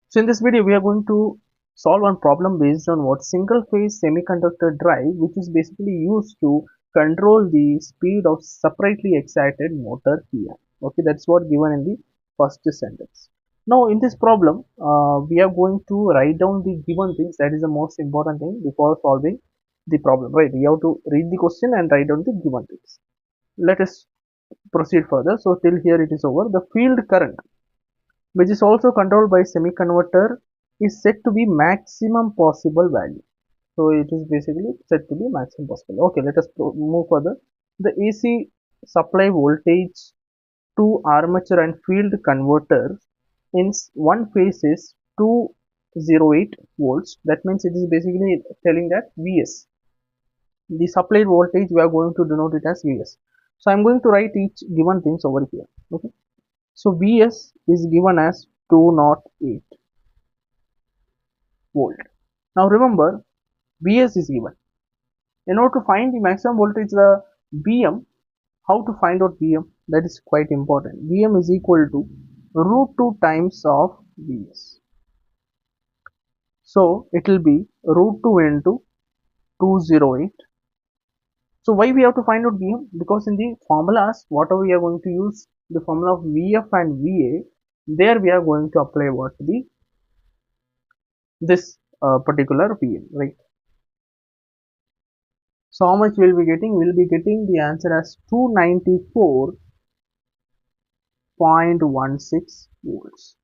So in this video, we are going to solve one problem based on what single phase semiconductor drive, which is basically used to control the speed of separately excited motor here. Okay, that's what given in the first sentence. Now in this problem, we are going to write down the given things. That is the most important thing before solving the problem, right? We have to read the question and write down the given things. Let us proceed further. So till here it is over. The field current, which is also controlled by semiconverter, is set to be maximum possible value. So it is basically set to be maximum possible. Okay, let us move further. The AC supply voltage to armature and field converter in one phase is 208 volts. That means it is basically telling that Vs. The supplied voltage we are going to denote it as Vs. So I am going to write each given things over here. Okay. So Vs is given as 208 volt. Now remember, Vs is given. In order to find the maximum voltage, the Vm, how to find out Vm? That is quite important. Vm is equal to root 2 times of Vs. So it will be root 2 into 208. So why we have to find out Vm? Because in the formulas, whatever we are going to use, the formula of Vf and Va, there we are going to apply what the this particular Vm, right? So how much we'll be getting? We'll be getting the answer as 294.16 volts.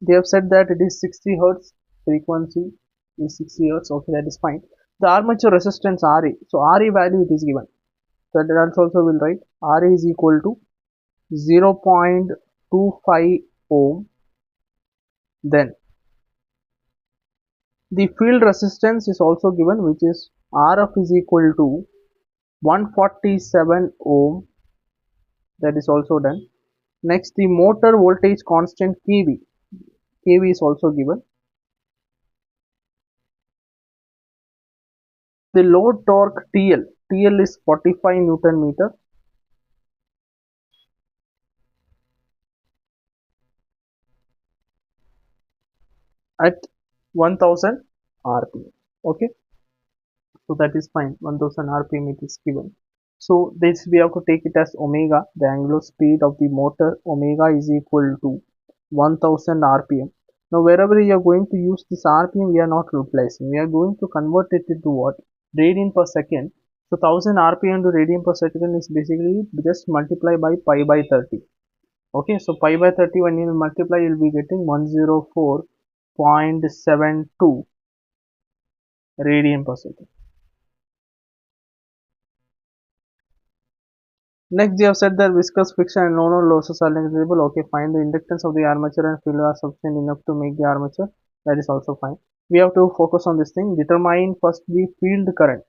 They have said that it is 60 hertz frequency is 60 hertz. Okay, that is fine. The armature resistance Ra. So Ra value it is given. So that also will write Ra is equal to 0.25 ohm. Then the field resistance is also given, which is Rf is equal to 147 ohm. That is also done. Next, the motor voltage constant kV. kV is also given. The load torque TL. TL is 45 Newton meter at 1000 RPM. Okay, so that is fine. 1000 RPM it is given. So this we have to take it as omega. The angular speed of the motor omega is equal to 1000 RPM. Now wherever you are going to use this RPM, we are not utilizing. We are going to convert it into what? Radian per second. So 1000 RPM to radian per second is basically just multiply by pi by 30. Okay, so pi by 30 when you multiply, you'll be getting 104.72 radian per second. Next, they have said that viscous friction and no losses are negligible. Okay, find the inductance of the armature and field are sufficient enough to make the armature. That is also fine. We have to focus on this thing. Determine first the field current,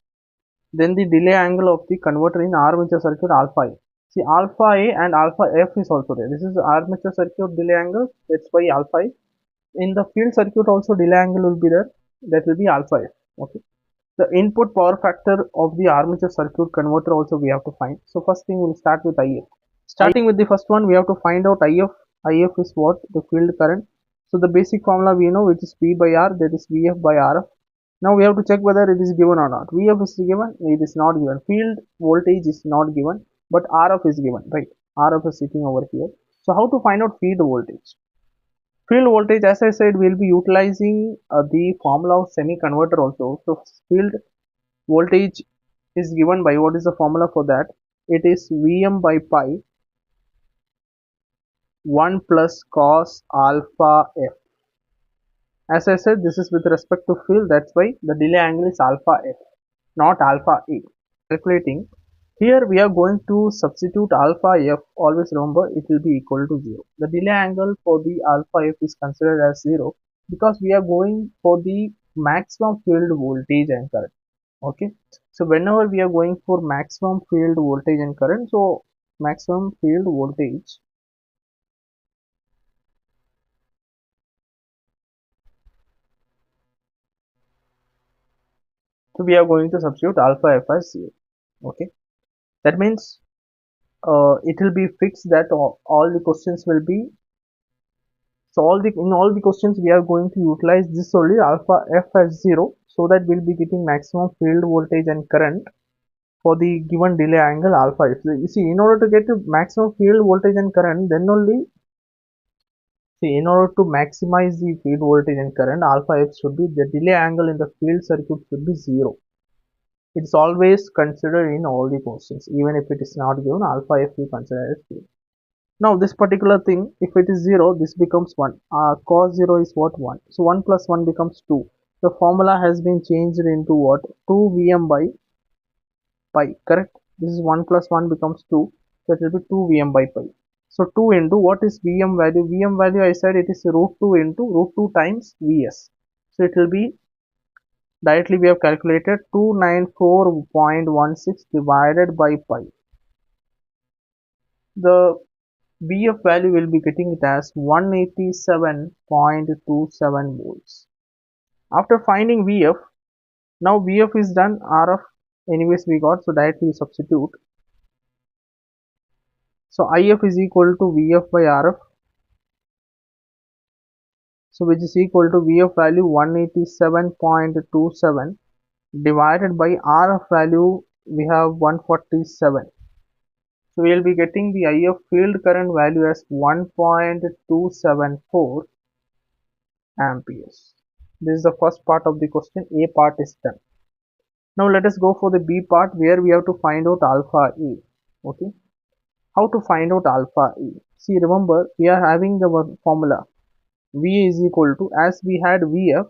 then the delay angle of the converter in armature circuit alpha A. See, alpha A and alpha F is also there. This is armature circuit delay angle. That's why alpha A. In the field circuit also delay angle will be there. That will be alpha F. Okay. The input power factor of the armature circuit converter also we have to find. So first thing we'll start with IF. Starting with the first one, we have to find out IF. IF is what? The field current. So the basic formula we know, which is P by R, that is VF by RF. Now we have to check whether it is given or not. VF is given, it is not given. Field voltage is not given, but RF is given, right? RF is sitting over here. So how to find out field voltage? Field voltage, as I said, we'll be utilizing the formula of semi-converter also. So field voltage is given by, what is the formula for that? It is Vm by pi 1 plus cos alpha f. As I said, this is with respect to field, that's why the delay angle is alpha f, not alpha a. Calculating, here we are going to substitute alpha f. Always remember it will be equal to 0. The delay angle for the alpha f is considered as 0 because we are going for the maximum field voltage and current. Okay, so whenever we are going for maximum field voltage and current, so maximum field voltage, so we are going to substitute alpha f as 0. Okay, that means it will be fixed that all the questions will be So in all the questions we are going to utilize this only alpha f as 0, so that we'll be getting maximum field voltage and current for the given delay angle alpha f. You see, in order to get to maximum field voltage and current, then only, see, in order to maximize the field voltage and current, alpha f should be, the delay angle in the field circuit should be 0. It's always considered in all the questions, even if it is not given, alpha f we consider as 0. Now this particular thing, if it is 0, this becomes 1. Cos 0 is what? 1. So 1 plus 1 becomes 2. The formula has been changed into what? 2 Vm by pi, correct? This is 1 plus 1 becomes 2. So it will be 2 Vm by pi. So 2 into, what is Vm value? Vm value, I said it is root 2 into root 2 times Vs. So it will be, directly we have calculated 294.16 divided by pi. The Vf value will be getting it as 187.27 volts. After finding Vf, now Vf is done, Rf anyways we got, so directly substitute. So If is equal to Vf by Rf, so which is equal to Vf value 187.27 divided by Rf value we have 147. So we will be getting the If field current value as 1.274 amperes. This is the first part of the question. A part is done. Now let us go for the B part, where we have to find out alpha A. Okay. How to find out alpha A? See, remember, we are having the formula V is equal to, as we had Vf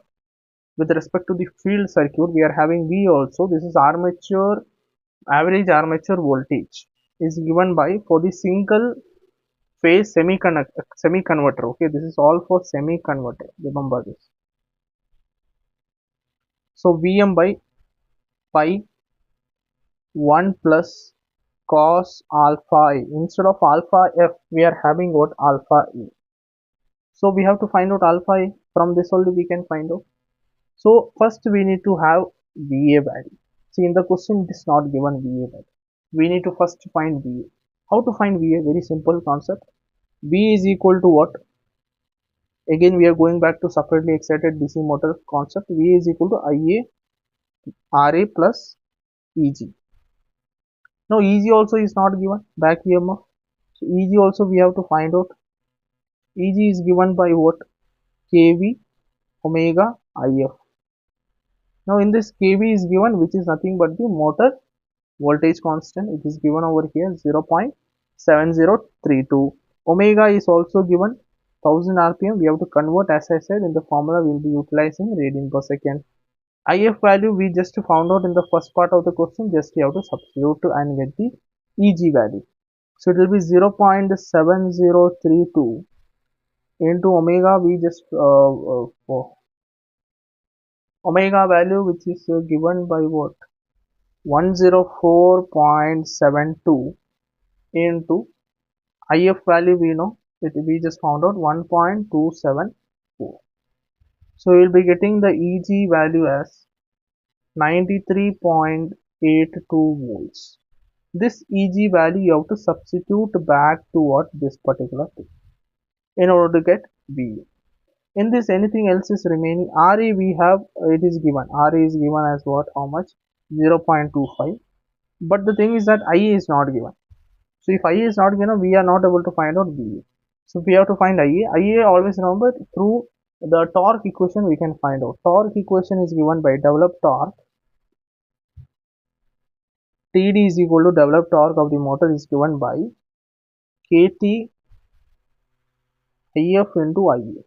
with respect to the field circuit, we are having V also. This is armature, average armature voltage is given by, for the single phase semiconverter. Okay, this is all for semiconverter. Remember this. So Vm by pi 1 plus cos alpha A. Instead of alpha f, we are having what? Alpha E. So we have to find out alpha A. From this only we can find out. So first we need to have VA value. See, in the question it is not given VA value. We need to first find VA. How to find VA? Very simple concept. V is equal to what? Again we are going back to separately excited DC motor concept. V is equal to IA RA plus EG. Now EG also is not given, back EMF. So EG also we have to find out. EG is given by what? kV omega IF. Now in this kV is given, which is nothing but the motor voltage constant. It is given over here 0.7032. Omega is also given 1000 rpm. We have to convert, as I said, in the formula we will be utilizing radian per second. IF value we just found out in the first part of the question. Just you have to substitute and get the EG value. So it will be 0.7032 into omega. We just omega value, which is given by what? 104.72 into IF value we know it, we just found out 1.274. So we will be getting the EG value as 93.82 volts. This EG value you have to substitute back to what? This particular thing in order to get VA. In this, anything else is remaining. RE we have, it is given. RE is given as what? How much? 0.25. But the thing is that IA is not given. So if IA is not given, we are not able to find out VA. So we have to find IA. IA, always remember, through the torque equation we can find out. Torque equation is given by developed torque. TD is equal to developed torque of the motor is given by KT IF into IA.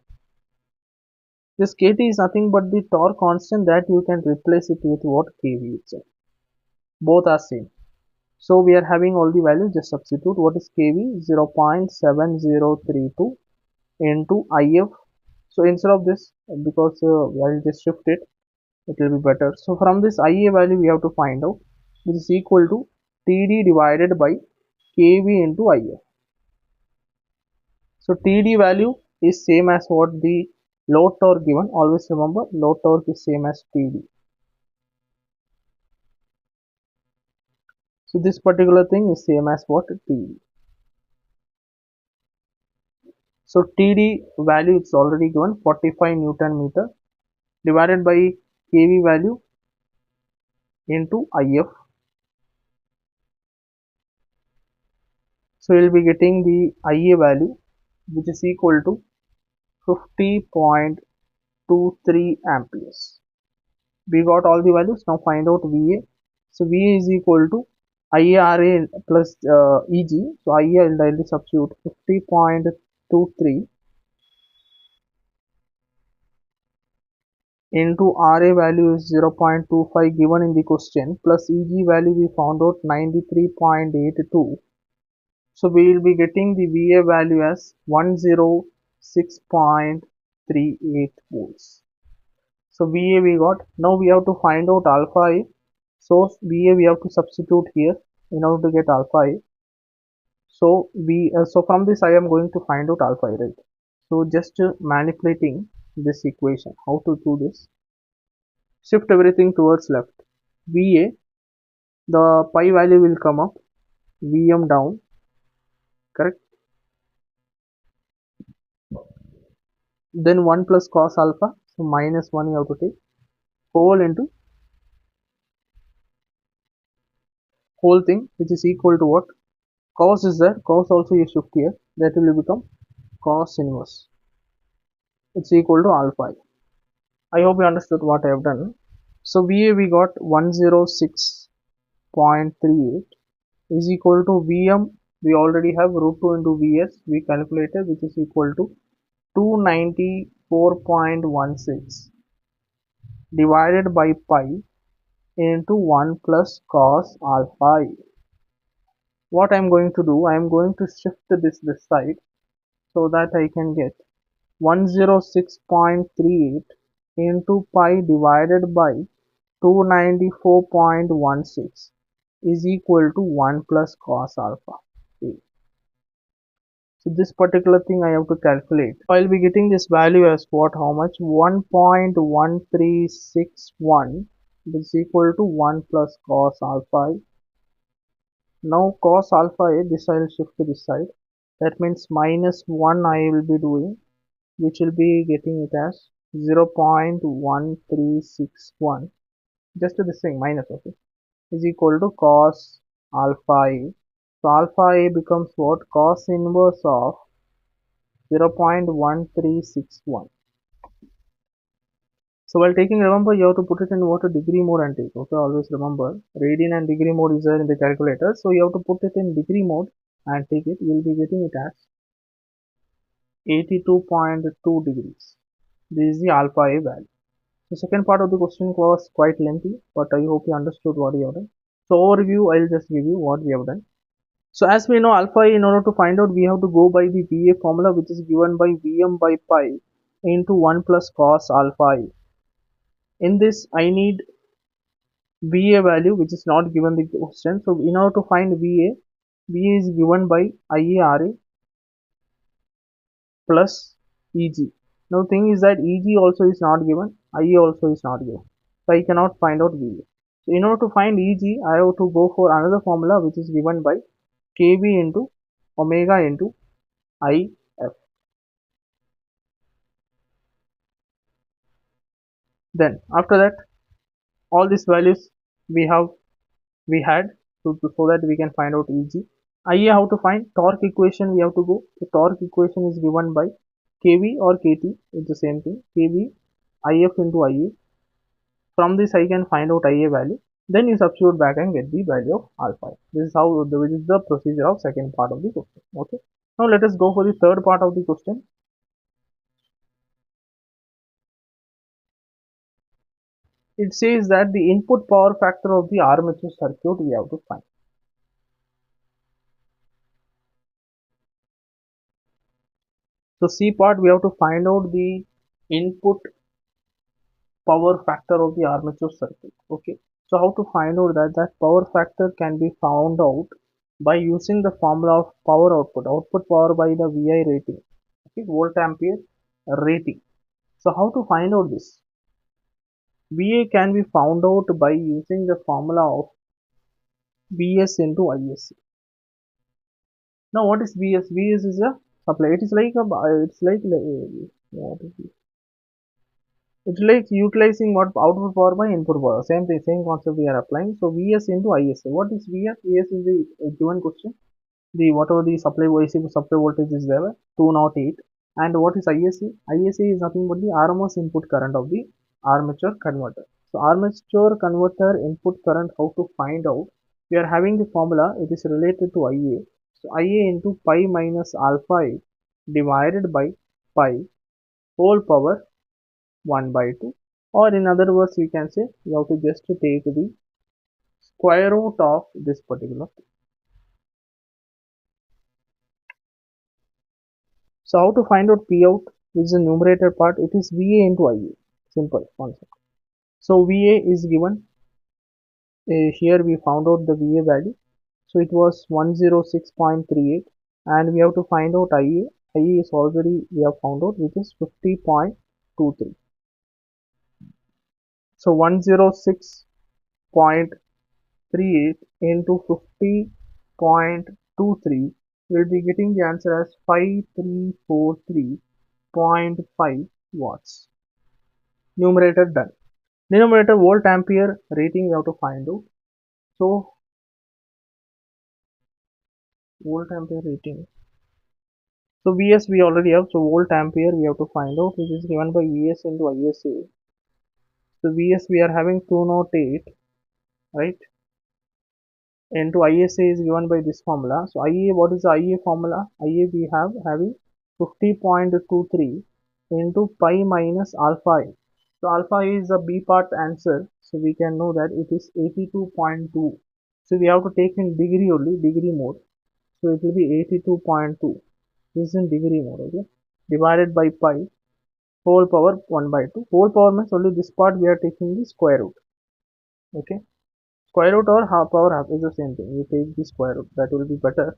This KT is nothing but the torque constant that you can replace it with what? KV itself. Both are same. So we are having all the values, just substitute. What is KV? 0.7032 into IF. So instead of this, because I will just shift it, it will be better. So from this IA value we have to find out, which is equal to TD divided by KV into IF. So TD value is same as what the load torque given. Always remember, load torque is same as TD. So this particular thing is same as what? TD. So TD value is already given 45 Newton meter divided by kV value into IF. So we'll be getting the IA value which is equal to 50.23 amperes. We got all the values. Now find out VA. So VA is equal to IARA plus EG. So IA will directly substitute 50.23 into RA value is 0.25 given in the question, plus EG value we found out 93.82. So we will be getting the VA value as 106.38 volts. So VA we got. Now we have to find out alpha A. So VA we have to substitute here in order to get alpha A. So from this I am going to find out alpha A, right? So just manipulating this equation. How to do this? Shift everything towards left. VA, the pi value will come up, VM down, correct? Then 1 plus cos alpha, so minus 1 you have to take, whole into whole thing, which is equal to what? Cos is there, cos also you shift here, that will become cos inverse. It's equal to alpha. I hope you understood what I have done. So VA we got 106.38 is equal to VM. We already have root 2 into VS we calculated, which is equal to 294.16 divided by pi into 1 plus cos alpha. What I am going to do, I am going to shift this side so that I can get 106.38 into pi divided by 294.16 is equal to 1 plus cos alpha. So this particular thing I have to calculate. I'll be getting this value as what? How much? 1.1361 is equal to 1 plus cos alpha. Now cos alpha, this I will shift to this side. That means minus 1 I will be doing, which will be getting it as 0.1361. Just this thing minus, okay, is equal to cos alpha A. So alpha A becomes what? Cos inverse of 0.1361. So while taking, remember you have to put it in what? Degree mode and take. Okay, always remember radian and degree mode is there in the calculator. So you have to put it in degree mode and take it. You will be getting it as 82.2 degrees. This is the alpha A value. The second part of the question was quite lengthy, but I hope you understood what you have done. So overview, I'll just give you what we have done. So as we know alpha A, in order to find out, we have to go by the VA formula, which is given by Vm by pi into 1 plus cos alpha A. In this, I need VA value, which is not given the question. So in order to find VA, VA is given by IARA plus EG. Now thing is that EG also is not given, IA also is not given. So I cannot find out VA. So in order to find EG, I have to go for another formula which is given by kV into omega into IF. Then after that, all these values we had so that we can find out EG. IA how to find? Torque equation we have to go. The torque equation is given by kV or KT, it's the same thing. kV IF into IA. From this I can find out IA value. Then you substitute back and get the value of alpha. This is which is the procedure of second part of the question. Okay. Now let us go for the third part of the question. It says that the input power factor of the armature circuit we have to find. So C part, we have to find out the input power factor of the armature circuit. Okay. So how to find out that? That power factor can be found out by using the formula of power output power by the VI rating. Okay, volt ampere rating. So how to find out this? VA can be found out by using the formula of VS into ISC. Now what is VS? VS is a supply. It is like a, it's like, what is it? It's like utilizing what output power by input power. Same thing, same concept we are applying. So Vs into Isa. What is Vs? Vs is the given question. The whatever the supply AC supply voltage is there, 208. And what is ISC? ISC is nothing but the RMS input current of the armature converter. So armature converter input current, how to find out? We are having the formula. It is related to IA. So IA into pi minus alpha A divided by pi whole power 1 by 2, or in other words we can say you have to just take the square root of this particular thing. So how to find out P out? This is the numerator part. It is VA into IA. Simple concept. So VA is given. Here we found out the VA value. So it was 106.38, and we have to find out IA. IA is already we have found out, which is 50.23. So 106.38 into 50.23 will be getting the answer as 5343.5 watts. Numerator done. Denominator volt ampere rating we have to find out. So volt ampere rating. So Vs we already have. So volt ampere we have to find out, which is given by Vs into Isa. So Vs we are having 208, right? Into Isa is given by this formula. So Ia, what is the Ia formula? Ia we have having 50.23 into pi minus alpha A. So alpha is the B part answer. So we can know that it is 82.2. So we have to take in degree only, degree mode. So it will be 82.2. This is in degree mode, okay? Divided by pi whole power 1 by 2. Whole power means only this part we are taking the square root, okay? Square root or half power half is the same thing. You take the square root, that will be better.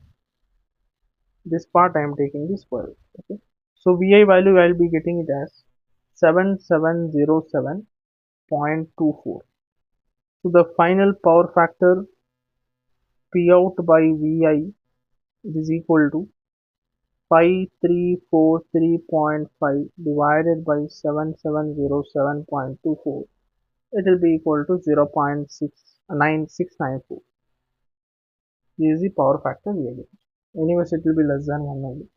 This part I am taking the square root, okay? So VI value I will be getting it as 7707.24. So the final power factor P out by VI is equal to 5343.5 divided by 7707.24. It will be equal to 0.9694. This is the power factor we are getting. Anyways, it will be less than 1 only.